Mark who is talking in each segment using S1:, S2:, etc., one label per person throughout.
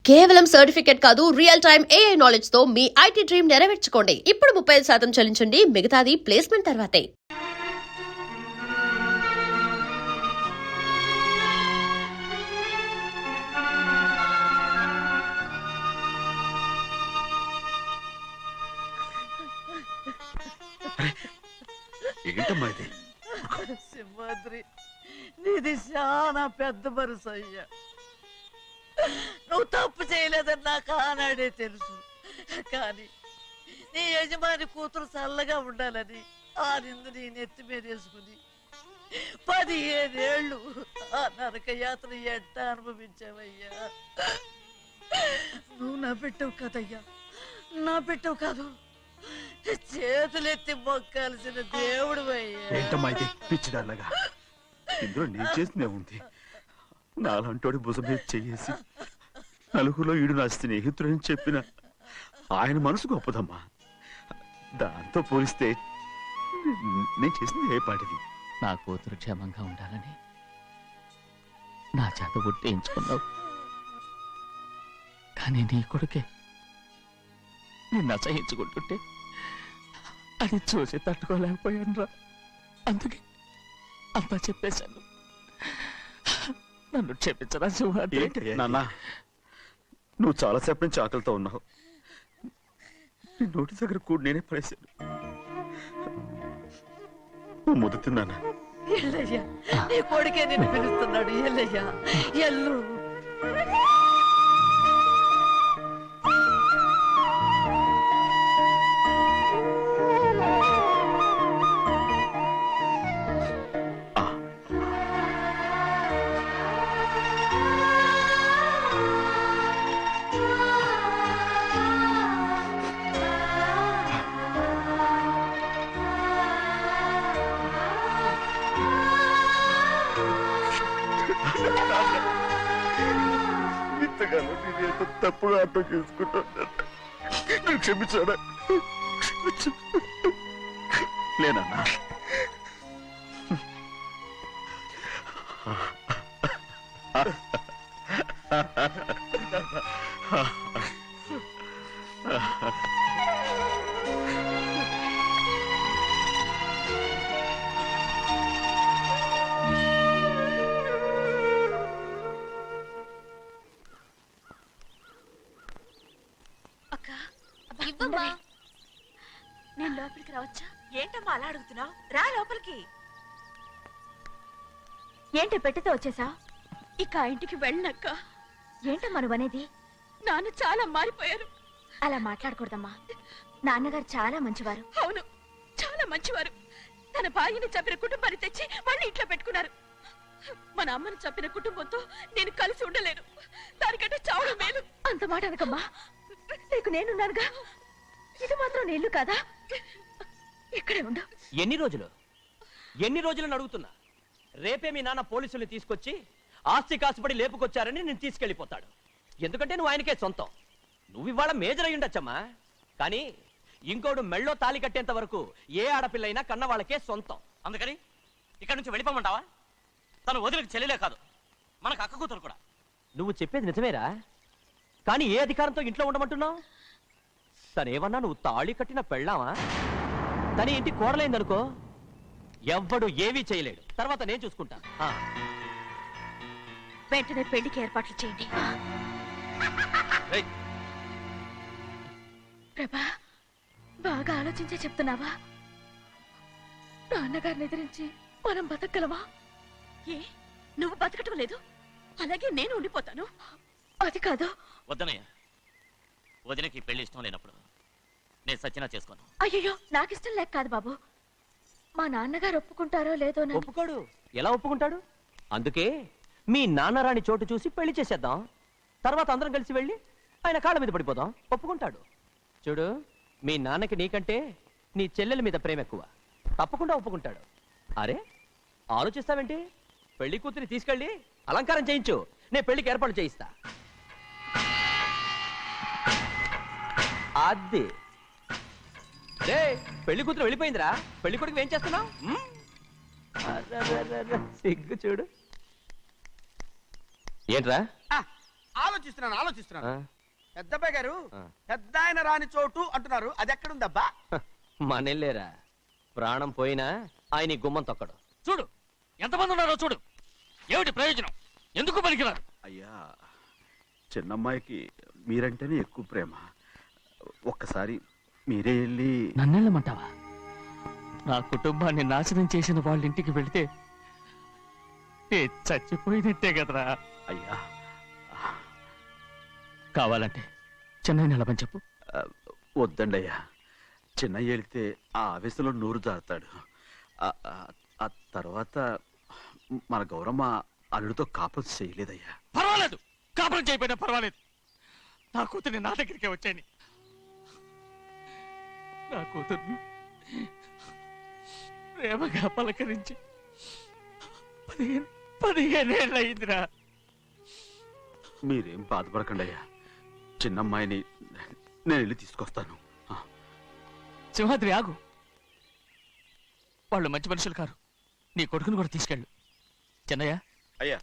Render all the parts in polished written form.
S1: కేవలం సర్టిఫికేట్ కాదు, real time AI knowledge తో మీ IT డ్రీమ్ నెరవేర్చుకోండి. ఇప్పుడు 35% చెల్లించండి, మిగతాది ప్లేస్మెంట్ తర్వాతే.
S2: ఏంటమ్మా ఇది?
S3: సింహాద్రి, నీది చాలా పెద్ద మనసు అయ్యా. నువ్వు తప్పు చేయలేదని నాకు ఆనాడే తెలుసు. కానీ నీ యజమాని కూతురు చల్లగా ఉండాలని ఆ నిందు నీ నెత్తి మీద వేసుకుని 15 ఏళ్ళు ఆ నరక యాత్ర ఎట్ట అనుభవించావయ్యా. నువ్వు నా పెట్టవు కదయ్యా, నా పెట్టవు కాదు, చేతులెత్తి మొక్కాల్సిన దేవుడు అయ్యా.
S2: ఏంటమ్మా ఇది పిచ్చిదారులాగా? ఇందులో నేను చేసినే ఉంది. నాలంటోడి భుజం మీద చెయ్యేసి నలుగురిలో ఈడు నా స్నేహితుడని చెప్పిన ఆయన మనసు గొప్పదమ్మా. దాంతో పోలిస్తే నేను చేసింది ఏ పాటిది?
S4: నా కూతురు క్షేమంగా ఉండాలని నా చేత గుర్తించుకున్నావు. కానీ నీ కొడుకే నిన్ను అసహించుకుంటుంటే అది చూసి తట్టుకోలేకపోయాను రా. అందుకే అంతా చెప్పేశాను. నన్ను క్షమించరా సింహాద్రి.
S2: నాన్న, నువ్వు చాలాసేపు నుంచి ఆకలితో ఉన్నావు. నీ నోటి దగ్గర కూడా నేనే పడేశాను. నువ్వు ముద్దు తిన్నానా?
S3: ఎల్లయ్యా, నీ కొడుకే నిన్ను పిలుస్తున్నాడు. ఎల్లయ్యా, ఎల్లు.
S2: ఇంతకాలం నేను తప్పుగా అర్థం చేసుకుంటాను. నువ్వు క్షమించాడా? లేనన్నా.
S5: నేను లోపలికి రావచ్చా? ఏంటమ్మా అలా అడుగుతున్నావు? రా లోపలికి.
S6: ఏంటి పెట్టితో వచ్చేసా?
S5: ఇక ఆ ఇంటికి వెళ్ళనక్క.
S6: ఏంటమ్మా నువ్వు అనేది?
S5: నాన్న చాలా మారిపోయారు.
S6: అలా మాట్లాడకూడదమ్మా. నాన్నగారు చాలా మంచివారు.
S5: అవును, చాలా మంచివారు. తన భార్యని చంపిన కుటుంబాన్ని తెచ్చి మళ్ళీ ఇంట్లో పెట్టుకున్నారు. మన అమ్మను చంపిన కుటుంబంతో నేను కలిసి ఉండలేను. దానికంటే చావడం మేలు.
S6: అంత మాట అనకమ్మా. నీకు నేనున్నానుగా. ఇది మాత్రం నీళ్లు కాదా? ఇక్కడే ఉండు.
S4: ఎన్ని రోజులు అడుగుతున్నా? రేపే మీ నాన్న పోలీసుల్ని తీసుకొచ్చి ఆస్తి కాసుపడి లేపుకొచ్చారని నేను తీసుకెళ్లిపోతాడు. ఎందుకంటే నువ్వు ఆయనకే సొంతం. నువ్వు ఇవాళ మేజర్ అయి ఉండొచ్చమ్మా, కానీ ఇంకోడు మెళ్ళో తాలి కట్టేంత వరకు ఏ ఆడపిల్లైనా కన్న వాళ్ళకే సొంతం.
S7: అందుకని ఇక్కడ నుంచి వెళ్ళిపోమంటావా? తను వదిలికి చెల్లెలే కాదు, మనకు అక్క కూతురు కూడా.
S4: నువ్వు చెప్పేది నిజమేరా, కానీ ఏ అధికారంతో ఇంట్లో ఉండమంటున్నావు? తనేమన్నా నువ్వు తాళి కట్టిన పెళ్ళావా? తన ఇంటి కోడలైందనుకో, ఎవ్వడు ఏవీ చేయలేడు. తర్వాత నేను చూసుకుంటా.
S6: వెంటనే పెళ్లికి ఏర్పాట్లు చేయండి. ప్రభా, బాగా ఆలోచించే చెప్తున్నావా? నాన్నగారిని ఎదిరించి మనం బతకగలవా?
S5: ఏ, నువ్వు బతకటం లేదు, అలాగే నేను ఉండిపోతాను.
S6: అది కాదు.
S7: వద్దనయ్య, వదినకి పెళ్లి ఇష్టం లేనప్పుడు నేను సచ్చినా చేసుకోను.
S6: అయ్యో, నాకిష్టం లేక కాదు బాబు. మా నాన్నగారు ఒప్పుకుంటారో లేదో.
S4: ఒప్పుకోడు. ఎలా ఒప్పుకుంటాడు? అందుకే మీ నాన్నరాని చోటు చూసి పెళ్లి చేసేద్దాం. తర్వాత అందరం కలిసి వెళ్ళి ఆయన కాళ్ళ మీద పడిపోదాం. ఒప్పుకుంటాడు. చూడు, మీ నాన్నకి నీకంటే నీ చెల్లెల మీద ప్రేమ ఎక్కువ. తప్పకుండా ఒప్పుకుంటాడు. అరే, ఆలోచిస్తావేంటి? పెళ్లి కూతురి తీసుకెళ్ళి అలంకారం చేయించు, నేను పెళ్లికి ఏర్పాటు చేయిస్తా. అది రే, పెళ్లి కూతురు వెళ్ళిపోయిందిరా. పెళ్లి కొడుకు ఏం చేస్తున్నావు? సిగ్గు చూడు. ఏంట్రా?
S8: ఆలోచిస్తున్నాను
S4: ఆ?
S8: పెద్దబ్బాయి గారు
S4: ఆ.
S8: పెద్ద ఆయన రాని చోటు అంటున్నారు, అది ఎక్కడుందబ్బా?
S4: మనెళ్ళేరా ప్రాణం పోయినా ఆయన ఈ గుమ్మం తొక్కడు.
S7: చూడు ఎంతమంది ఉన్నారో చూడు. ఏమిటి ప్రయోజనం? ఎందుకు పనికిరారు?
S2: అయ్యా, చిన్నమ్మాయికి మీరంటేనే ఎక్కువ ప్రేమ. ఒక్కసారి మీరే వెళ్ళి
S7: నన్నెళ్ళమంటావా? నా కుటుంబాన్ని నాశనం చేసిన వాళ్ళ ఇంటికి వెళితే చచ్చిపోయినట్టే కదరా.
S2: అయ్యా,
S7: కావాలంటే చెన్నై నిలబని చెప్పు.
S2: వద్దండి అయ్యా. చిన్నయ్య వెళితే ఆ ఆవేశంలో నోరు జారుతాడు. ఆ తర్వాత మన గౌరమ్మ అల్లుడితో కాపురం చేయలేదయ్యా.
S7: పర్వాలేదు, కాపురం చేయకపోయినా పర్వాలేదు. నా కూతుర్ని నా దగ్గరికే వచ్చాయని. నా కూతుర్ని ప్రేమగా పలకరించి 15 ఏళ్ళు అయిందిరా.
S2: మీరేం బాధపడకండి అయ్యా. చిన్నమ్మాయిని నేను వెళ్ళి తీసుకొస్తాను.
S7: సింహాద్రి ఆగు. వాళ్ళు మంచి మనుషులు కారు. నీ కొడుకుని కూడా తీసుకెళ్ళు. చెన్నయ్య,
S2: అయ్యా,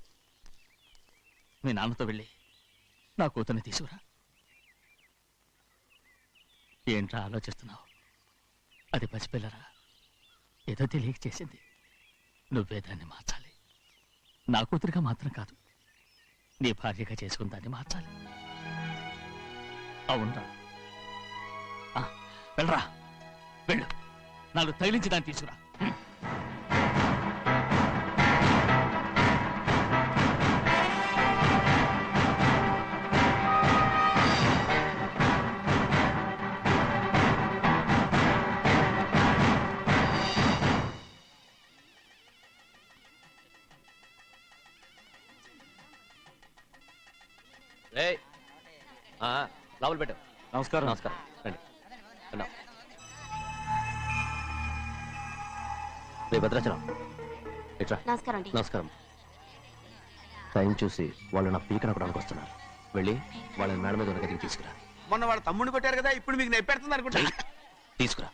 S7: మీ నాన్నతో వెళ్ళి నా కూతుర్ని తీసుకురా. ఏంట్రా ఆలోచిస్తున్నావు? అది పసిపిల్లరా, ఏదో తెలియక చేసింది. నువ్వే దాన్ని మార్చాలి. నా కూతురుగా మాత్రం కాదు, నీ భార్యగా చేసుకుని దాన్ని మార్చాలి. అవునరా? వెళ్ళరా, వెళ్ళు. నాలుగు తగిలించి దాన్ని తీసుకురా.
S4: ఏయ్, లోపల పెట్టు.
S7: నమస్కారం.
S4: నమస్కారం, రండి. రండి. రే భద్రాచలం, ఇట్రా.
S6: నమస్కారం అండి.
S4: నమస్కారం. టైం చూసి వాళ్ళు నా పీకన కూడా వస్తున్నారు. వెళ్ళి వాళ్ళని మేడ మీద ఉన్న గదికి తీసుకురా.
S8: మొన్న వాళ్ళ తమ్ముడిని కొట్టారు కదా, ఇప్పుడు మీకు నెప్పెడుతుంది అనుకుంటా.
S4: తీసుకురా.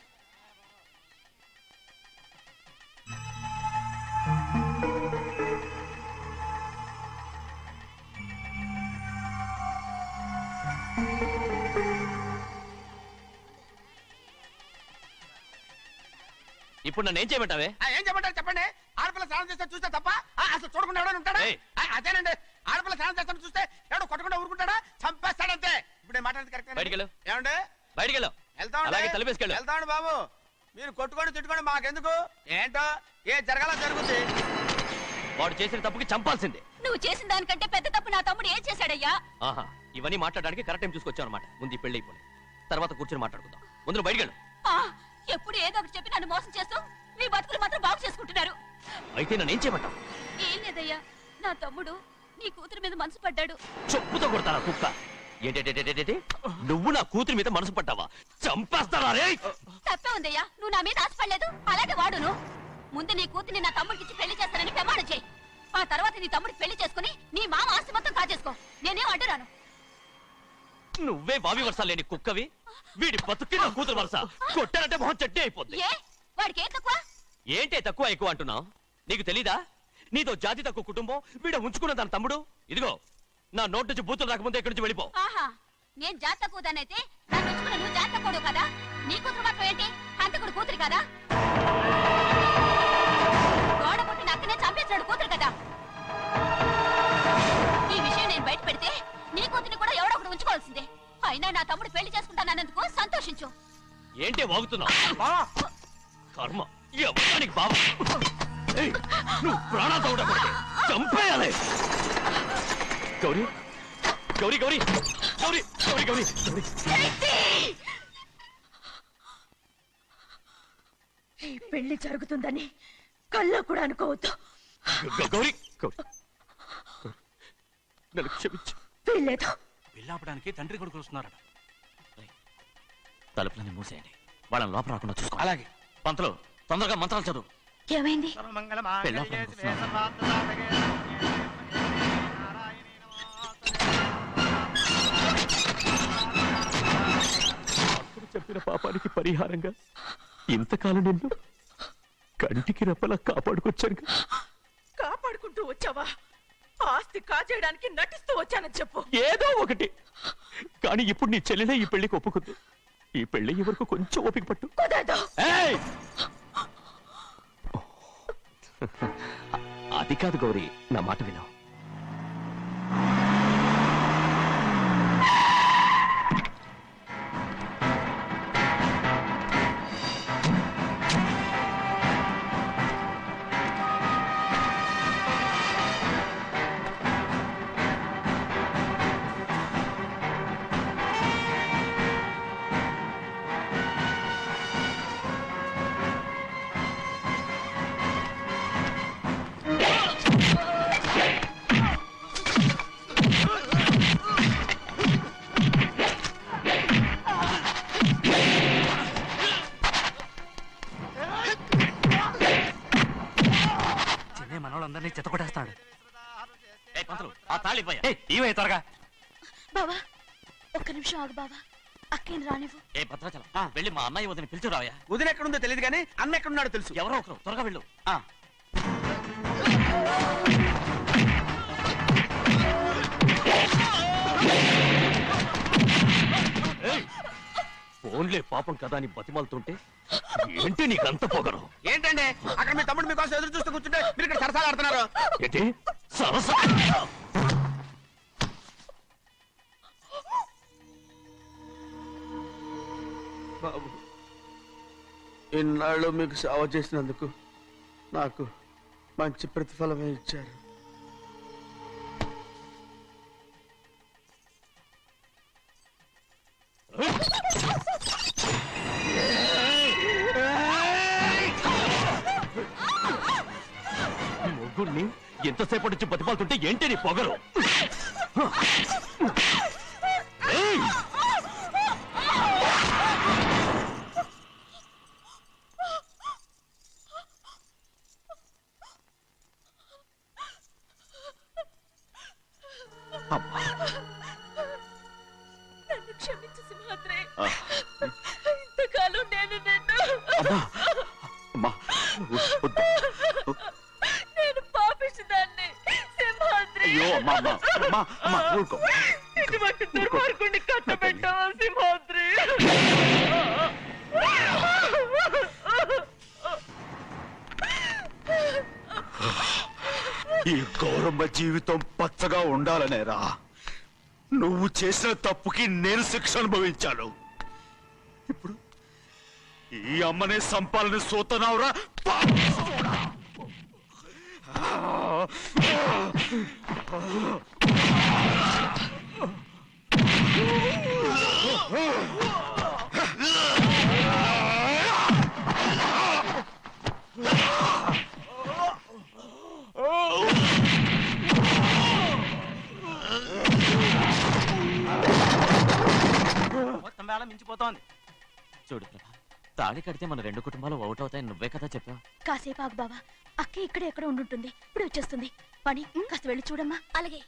S4: ఇప్పుడు నన్ను ఏం చేయమంటావే?
S8: ఏం చెప్పంటారు చెప్పండి. ఆడపిల్ల స్నానం చేస్తే చూస్తే తప్ప అసలు చూడకుండా ఎవడో ఉంటాడా?
S4: ఏయ్.
S8: అదేనండి, ఆడపిల్ల స్నానం చేస్తాను చూస్తే ఎవడో కొట్టకుండా ఊరుకుంటాడా? చంపేస్తాడంతే. ఇప్పుడు మాట్లాడేది కరెక్ట్.
S4: బయటికి వెళ్ళు.
S8: ఏమండి?
S4: బయటికి వెళ్ళు. అలాగే తలపేసుకెళ్ళు.
S8: వెళ్తామండి బాబు. మీరు కొట్టుకొని తిట్టుకొని మాకెందుకు? ఏంటో ఏ జరగాల జరుగుతుంది.
S4: వాడు చేసిన తప్పుకి చంపాల్సిందే.
S6: నువ్వు చేసిన దానికంటే పెద్ద తప్పు నా తమ్ముడు ఏం చేశాడయ్యా?
S4: ఆహా, ఇవన్నీ మాట్లాడడానికి కరెక్ట్ టైం చూసుకొచ్చావు అనమాట. ముందు ఈ పెళ్లి అయిపోయి తర్వాత కూర్చొని మాట్లాడుకుందాం. ముందు బయటికి వెళ్ళు.
S6: ఎప్పుడు ఏదో ఒకటి చెప్పి నన్ను మోసం చేస్తూ మీ బతుకులు మాత్రం బాగు చేసుకుంటున్నారు.
S4: అయితే నన్ను ఏం చేయమంటావు?
S6: ఏం లేదయ్యా, నా తమ్ముడు నీ కూతురు మీద మనసు పడ్డాడు.
S4: చెప్పుతో కొడతారా కుక్క? ఏంటేంటి నువ్వు నా కూతురి మీద మనసు పడ్డావా? చంపేస్తారా రే?
S6: తప్పే ఉందయ్యా, నువ్వు నా మీద ఆశపడలేదు, అలాగే వాడును. ముందు నీ కూతుర్ని నా తమ్ముడికి పెళ్లి చేస్తానని ప్రమాణం చేయి. ఆ తర్వాత నీ తమ్ముడికి పెళ్లి చేసుకుని నీ మామ ఆస్తి మొత్తం కాజేసుకో. నేనేం అడ్డురాను.
S4: నువ్వే బావి వరుస లేని కుక్కవి. వీడి బతుక్కి నా కూతురు వరుస. కొట్టారంటే మొహం చట్నీ అయిపోద్ది.
S6: ఏ వాడికి ఏం తక్కువ?
S4: ఏంటే తక్కువ ఎక్కువ అంటున్నావు? నీకు తెలీదా? నీతో జాతి తక్కువ కుటుంబం వీడ ఉంచుకున్న దాని తమ్ముడు. ఇదిగో నా నోటు నుంచి బూతులు రాకముందే ఇక్కడి నుంచి వెళ్ళిపో.
S6: ఆహా, నేను జాత కూదనైతే నన్ను ఉంచుకున్న నువ్వు జాత కూడు కదా? నీ కూతురు మాత్రం ఏంటి? హంతకుడు కూతురు కదా? గోడ పుట్టిన అక్కనే చంపేసినాడు కూతురు కదా? ఈ విషయం నేను బయట పెడితే నీ కూతురిని కూడా ఎవడో ఒకడు ఉంచుకోవాల్సిందే. అయినా నా తమ్ముడు పెళ్లి చేసుకుంటానన్నందుకు సంతోషించు.
S4: ఏంటే వాగుతున్నావు? కర్మ ఎవరికి బాబా. నువ్వు ప్రాణాలతో ఉండకూడదు. చంపేయాలి. గౌరీ గౌరీ గౌరీ గౌరీ గౌరీ గౌరీ గౌరీ.
S6: ఈ పెళ్లి జరుగుతుందని కల్లో కూడా అనుకోవద్దు.
S4: గౌరీ గౌరీ నన్ను క్షమించు.
S6: వీల్లేదు.
S7: పెళ్ళాపడానికి తండ్రి కొడుకులు వస్తున్నారట.
S4: తలుపులని మూసేయండి. వాళ్ళని లోపల రాకుండా చూసుకో.
S7: అలాగే. పంతులు తొందరగా మంత్రాలు చదువు.
S6: ఏమైంది?
S4: పెళ్ళాపడానికి వస్తున్నారు. అప్పుడు చెప్పిన పాపానికి పరిహారంగా ఇంతకాలం నిన్ను కంటికి రెప్పలా కాపాడుకొచ్చాను.
S5: కాపాడుకుంటూ వచ్చావా? ఆస్తి కాజేయడానికి నటిస్తూ వచ్చానని చెప్పు.
S7: ఏదో ఒకటి, కానీ ఇప్పుడు నీ చెల్లెలే ఈ పెళ్లికి ఒప్పుకుంది. ఈ పెళ్లి వరకు కొంచెం ఓపిక పట్టు.
S5: కుదరదు.
S7: ఏయ్! అది కాదు గౌరీ, నా మాట విను.
S9: మనోళ్ళందరినీ చెత్తకొట్టేస్తాడు.
S7: త్వరగా
S6: బావా ఒక్క నిమిషం ఆగు బావా, అక్కేం రానివ్వు.
S7: ఏ భద్రాచలం వెళ్ళి మా అన్నయ్య వదిన పిలిచిరావయ్యా.
S8: వదిన ఎక్కడుందో తెలియదు కానీ అన్న ఎక్కడున్నాడో తెలుసు.
S7: ఎవరో ఒకరు త్వరగా వెళ్ళు. ఫోన్లే పాపం కదా అని బతిమాలుతుంటే ఏంటి నీకంత పొగరు?
S8: ఏంటండి అక్కడ మీ తమ్ముడు మీకోసం ఎదురు చూస్తూ కూర్చుంటే మీరు ఇక్కడ సరసాలు ఆడుతున్నారు.
S7: ఏంటి సరస?
S2: బాబు, ఇన్నాళ్ళు మీకు సేవ చేసినందుకు నాకు మంచి ప్రతిఫలమే ఇచ్చారు.
S7: ముగ్గురిని ఎంతసేపటి నుంచి బతిమాలుతుంటే ఏంటి నీ పొగరు?
S5: నన్ను క్షమించు సింహాద్రి. ఇంతకాలం నేను నిన్ను నేను పాపిస్తుందాన్ని సింహాద్రి. ఇటువంటి దుర్మార్గుడిని కట్టబెట్టావా సింహాద్రి?
S2: ఈ గౌరమ్మ జీవితం పచ్చగా ఉండాలనేరా నువ్వు చేసిన తప్పుకి నేను శిక్ష అనుభవించాను. ఇప్పుడు ఈ అమ్మనే సంపాలని సోతనావురా.
S8: మొత్తం వేళ మించిపోతోంది.
S4: చూడు ప్రభా, తాళి కడితే మన రెండు కుటుంబాలు అవుట్ అవుతాయని నువ్వే కదా చెప్పావు.
S6: కాసేపు ఆగు బావా, అక్కే ఇక్కడే ఎక్కడ ఉండుంటుంది, ఇప్పుడు వచ్చేస్తుంది. పని కాస్త వెళ్ళి చూడమ్మా. అలాగే.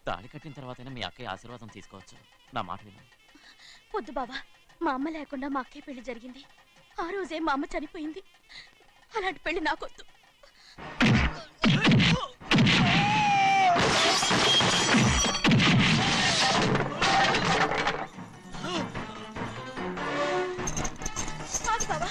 S4: తాళి కట్టిన తర్వాతైనా మీ అక్కయ్య ఆశీర్వాదం తీసుకోవచ్చు. నా మాట విను.
S6: వద్దు బావా, మా అమ్మ లేకుండా మా అక్కయ్య పెళ్లి జరిగింది. ఆ రోజే మా అమ్మ చనిపోయింది. అలాంటి పెళ్లి నాకొద్దు. ఆగు బావా.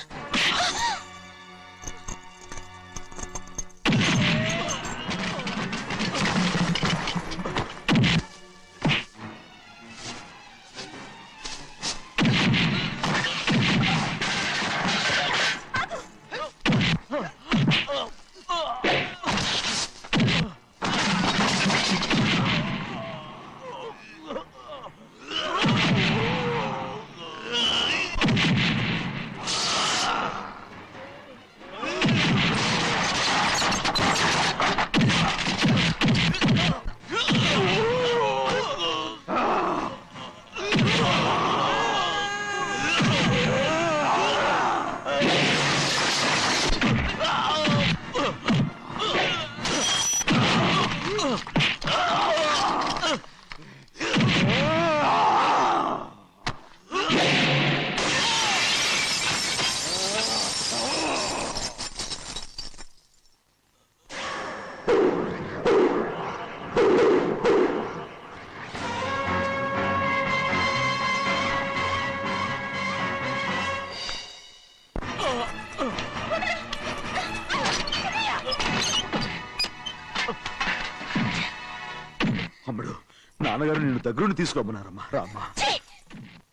S2: నాన్నగారు నిన్ను దగ్గరుండి తీసుకోమన్నారమ్మా. రామ్మా,
S5: ఛీ!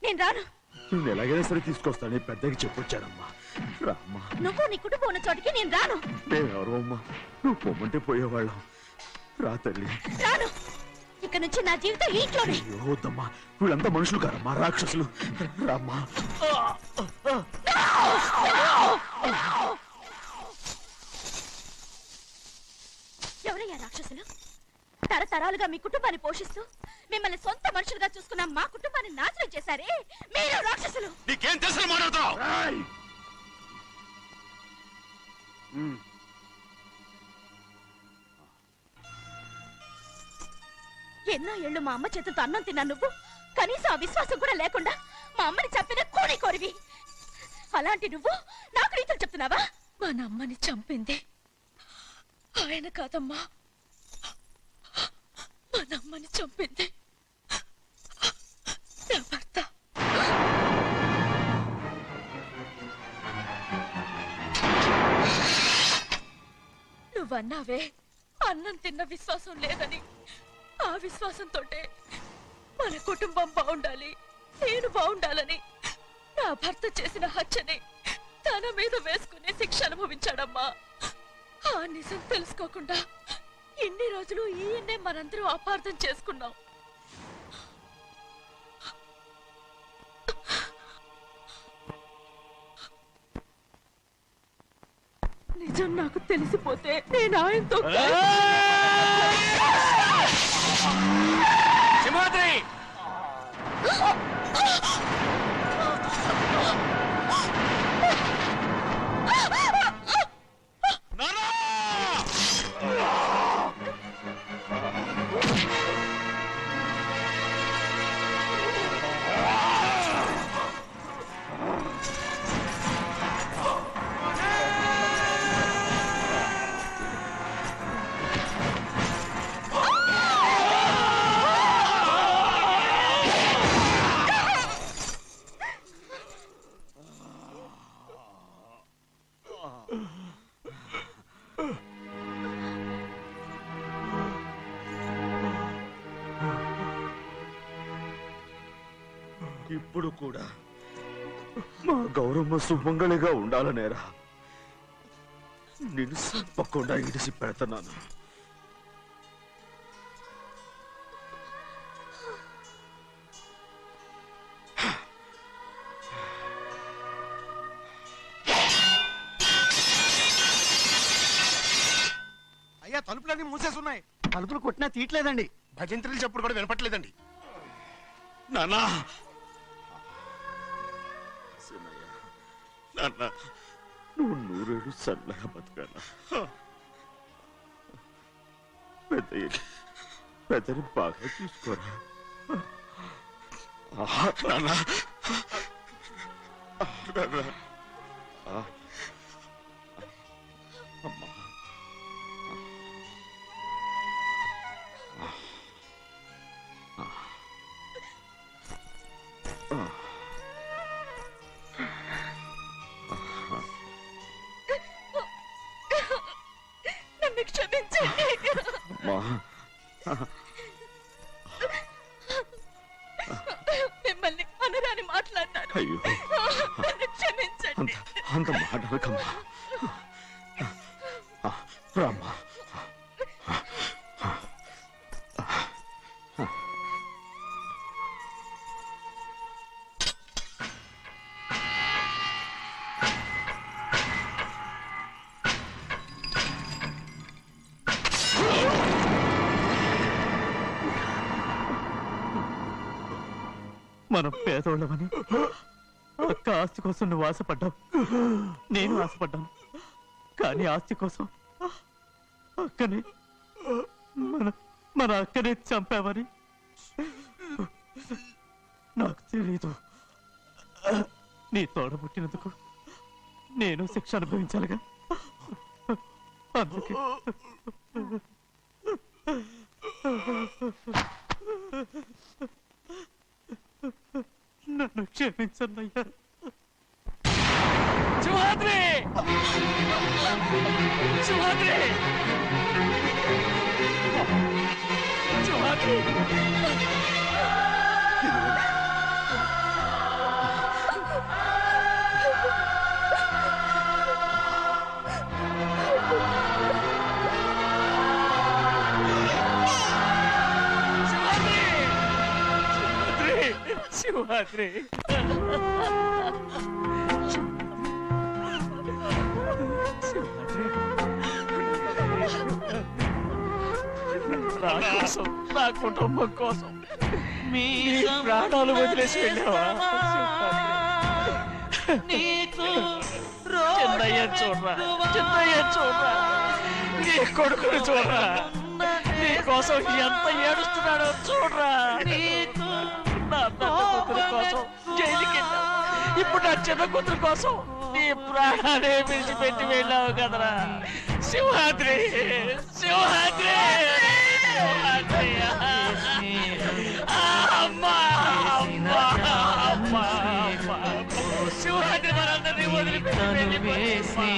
S5: నేను రాను.
S2: నిన్ను ఎలాగైనా సరే తీసుకొస్తానని పెద్దకి చెప్పొచ్చారమ్మా. రామ్మా.
S5: నువ్వు నీ కుటుంబం ఉన్న చోటికి నేను రాను.
S2: మేమెవరు అమ్మా, నువ్వు పొమ్మంటే పోయేవాళ్ళం. రా తల్లి.
S5: రాను. ఇక్కడ నుంచి నా జీవితం ఈ ఇంట్లోనే.
S2: అయ్యో వద్దమ్మా, వీళ్ళంతా మనుషులు కారమ్మా, రాక్షసులు. రామ్మా.
S5: ఎవరయ్యా రాక్షసులు? తరతరాలుగా మీ కుటుంబాన్ని పోషిస్తూ మిమ్మల్ని సొంత మనుషులుగా చూసుకున్న మా కుటుంబాన్ని నాశనం చేశారే మీరు రాక్షసులు.
S2: నీకేం తెలుసు మాట్లాడుతావు?
S5: ఎన్నో ఏళ్ళు మా అమ్మ చేతులతో అన్నం తిన్నా నువ్వు కనీసం ఆ విశ్వాసం కూడా లేకుండా మా అమ్మని చంపిన కోడి కోరివి. అలాంటి నువ్వు నాకు రీతులు చెప్తున్నావా? మా అమ్మని చంపింది ఆయన కాదమ్మా, మా అమ్మని చంపింది నా భర్త. నువ్వన్నావే అన్నం తిన్న విశ్వాసం లేదని. ఆ విశ్వాసంతో మన కుటుంబం బాగుండాలి, నేను బాగుండాలని నా భర్త చేసిన హత్యని తన మీద వేసుకునే శిక్ష అనుభవించాడమ్మా. ఆ నిజం తెలుసుకోకుండా ఇన్ని రోజులు ఈయన్నే మనందరం అపార్థం చేసుకున్నాం. నిజం నాకు తెలిసిపోతే నేను ఆయనతో
S8: సింహాద్రి!
S2: ఇప్పుడు కూడా మా గౌరమ్మ సుమంగళిగా ఉండాలనేరా నేను తప్పకుండా ఇడిసి పెడతాను.
S8: అయ్యా, తలుపులన్నీ మూసేసున్నాయి.
S9: తలుపులు కొట్టినా తీయట్లేదండి.
S8: భజంత్రులు చెప్పుడు కూడా వినపట్లేదండి.
S2: నాన్నా, నాన్న, నువ్వు 100 ఏళ్ళు చల్లగా బతకాల. పెద్దని బాగా చూసుకోరా నాన్న. అమ్మా,
S5: నన్ను క్షమించండి. మిమ్మల్ని అనురాని మాట్లాడినాను.
S2: అయ్యో,
S5: నన్ను క్షమించండి.
S2: అంత మాటలకమ్మా. రామ్మా.
S7: మనం పేదోళ్ళమని అక్క ఆస్తి కోసం నువ్వు ఆశపడ్డావు, నేను ఆశపడ్డాను. కానీ ఆస్తి కోసం అక్కనే మన అక్కనే చంపావని నాకు తెలీదు. నీ తోడ పుట్టినందుకు నేను శిక్ష అనుభవించాలిగా. అందుకే నన్ను క్షమించన్నయ్యా.
S9: సింహాద్రి! సింహాద్రి! సింహాద్రి!
S7: సింహాద్రి సింహాద్రి నా కోసం నా కుటుంబం కోసం మీ ప్రాణాలు వదిలేసి వెళ్ళావా చిన్నయ్య చూడరా చిన్నయ్య చూడరా నీ కొడుకుని చూడరా నీ కోసం ఎంత ఏడుస్తున్నాడో చూడరా నా పెద్ద కూతురు కోసం జైలుకి వెళ్ళావు ఇప్పుడు నా చిన్న కూతురు కోసం నీ ప్రాణాలే విడిచిపెట్టి వెళ్ళావు కదరా సింహాద్రి సింహాద్రి సింహాద్రి అమ్మా అమ్మా అమ్మా సింహాద్రి మనందరినీ వదిలిపెట్టి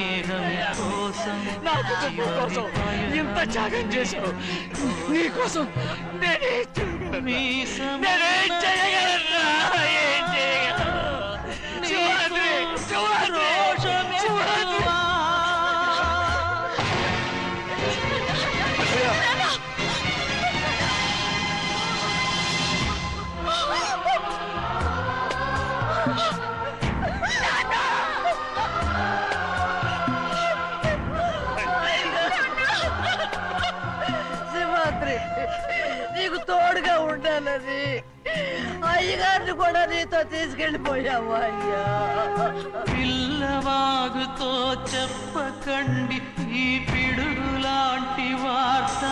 S7: నా కుటుంబం కోసం ఇంత త్యాగం చేశావు నీ కోసం నేనేం చేయగలరా ఏం చేయగలను సింహాద్రి సింహాద్రి సింహాద్రి
S3: సింహాద్రి నీకు తోడుగా ఉండాలని అయ్యగారిని కూడా నీతో తీసుకెళ్ళిపోయావు అయ్యా.
S10: పిల్లవాగుతో చెప్పకండి ఈ పిడుగులాంటి వార్త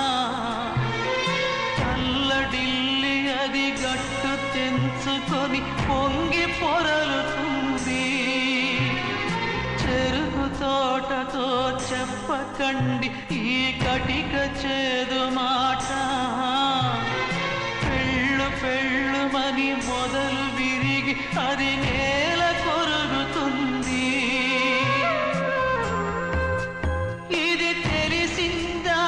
S10: కల్లడిల్లి అది గట్టు తెంచుకొని పొంగి పొరలుతుంది చెరుకు తోటతో చెప్పకండి ఈ కటిక చేదు మాట పెళ్ళు పెళ్ళుమని మొదలు విరిగి అది నేల కొరుగుతుంది ఇది తెలిసిందా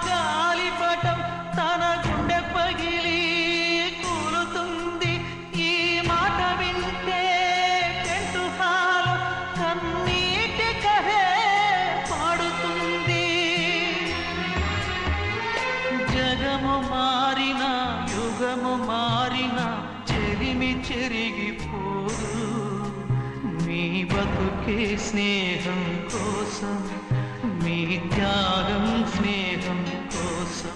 S10: గాలిపటం తన గుండె పగిలి కూలుతుంది ఈ మాట వింటే టెంటు హాలు కన్నీటి కహే పాడుతుంది జగము మారిన యుగము మారిన చెలిమి చెరిగిపోదు మీ బతుకే స్నేహం కోసం మీ త్యాగం స్నేహం కోసం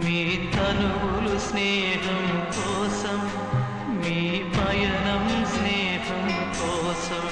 S10: మీ తనువులు స్నేహం కోసం మీ పయనం స్నేహం కోసం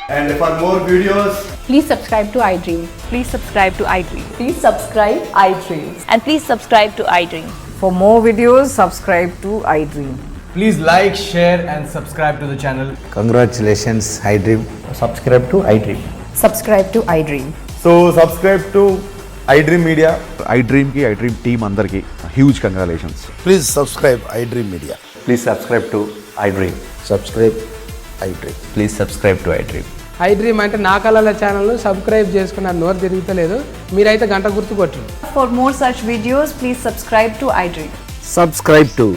S11: And for more videos,
S12: please subscribe to iDream.
S5: Please subscribe to iDream.
S12: Please subscribe iDream.
S5: And please subscribe to iDream.
S12: For more videos, subscribe to iDream.
S11: please like, share and subscribe to the channel.
S13: Congratulations, iDream.
S11: Subscribe to iDream.
S12: Subscribe to iDream.
S11: So subscribe to iDream Media.
S2: iDream ki iDream team అందరికి huge congratulations.
S13: Please subscribe iDream Media.
S11: Please subscribe to iDream.
S13: Subscribe iDream.
S11: Please subscribe to iDream.
S12: iDream అంటే నా కళల channel subscribe చేసుకున్న నోరు తిరుగుతలేదు మీరైతే గంట గుర్తు కొట్టండి. For more such videos, please subscribe to iDream.
S7: Subscribe to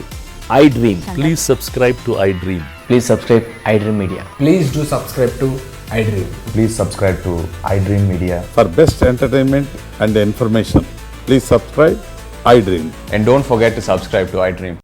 S7: iDream. Please subscribe to iDream.
S11: Please subscribe iDream Media. Please do subscribe to iDream.
S13: Please subscribe to iDream Media.
S2: For best entertainment and information, please subscribe iDream.
S11: And don't forget to subscribe to iDream.